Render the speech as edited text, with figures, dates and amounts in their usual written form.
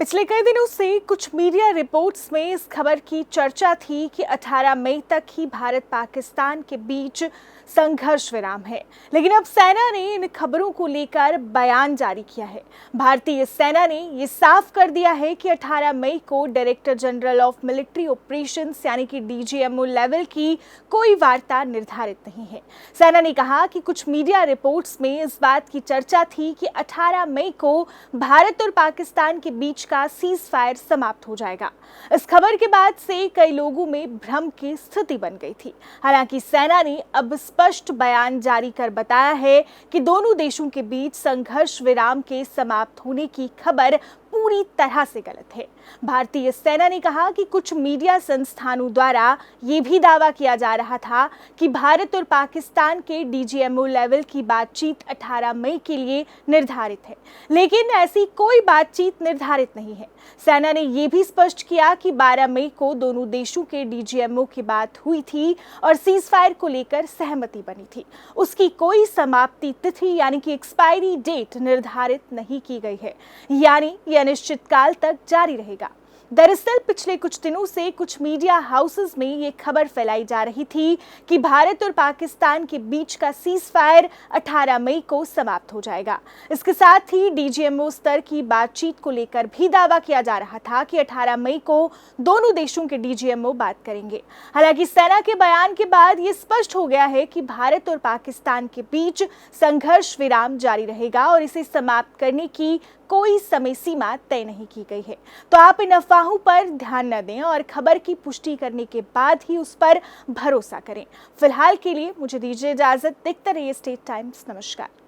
पिछले कई दिनों से कुछ मीडिया रिपोर्ट्स में इस खबर की चर्चा थी कि 18 मई तक ही भारत पाकिस्तान के बीच संघर्ष विराम है। लेकिन अब सेना ने इन खबरों को लेकर बयान जारी किया है। भारतीय सेना ने ये साफ कर दिया है कि 18 मई को director general of military operations यानी कि डीजीएमओ लेवल की कोई वार्ता निर्धारित नहीं है। सेना ने कहा कि कुछ मीडिया रिपोर्ट्स में इस बात की चर्चा थी कि 18 मई को भारत और पाकिस्तान के बीच का सीज फायर समाप्त हो जाएगा। इस खबर के बाद से कई लोगों में भ्रम की स्थिति बन गई थी। हालांकि सेना ने अब स्पष्ट बयान जारी कर बताया है कि दोनों देशों के बीच संघर्ष विराम के समाप्त होने की खबर पूरी तरह से गलत है। भारतीय सेना ने कहा कि कुछ मीडिया संस्थानों द्वारा ये भी दावा किया जा रहा था कि भारत और पाकिस्तान के डीजीएमओ लेवल की बातचीत 18 मई के लिए निर्धारित है, लेकिन ऐसी कोई बातचीत निर्धारित नहीं है। सेना ने यह भी स्पष्ट किया कि 12 मई को दोनों देशों के डीजीएमओ की बात हुई थी और सीज फायर को लेकर सहमति बनी थी। उसकी कोई समाप्ति तिथि यानी कि एक्सपायरी डेट निर्धारित नहीं की गई है, यानी अनिश्चित काल तक जारी रहेगा। दरअसल पिछले कुछ दिनों से कुछ मीडिया हाउसेस में ये खबर फैलाई जा रही थी कि भारत और पाकिस्तान के बीच का सीज फायर 18 मई को समाप्त हो जाएगा। इसके साथ ही डीजीएमओ स्तर की बातचीत को लेकर भी दावा किया जा रहा था कि 18 मई को दोनों देशों के डीजीएमओ बात करेंगे। हालांकि सेना के बयान के बाद ये स्पष्ट हो गया है कि भारत और पाकिस्तान के बीच संघर्ष विराम जारी रहेगा और इसे समाप्त करने की कोई समय सीमा तय नहीं की गई है। तो आप इन अफवाहों पर ध्यान न दें और खबर की पुष्टि करने के बाद ही उस पर भरोसा करें। फिलहाल के लिए मुझे दीजिए इजाजत। देखते रहिए स्टेट टाइम्स। नमस्कार।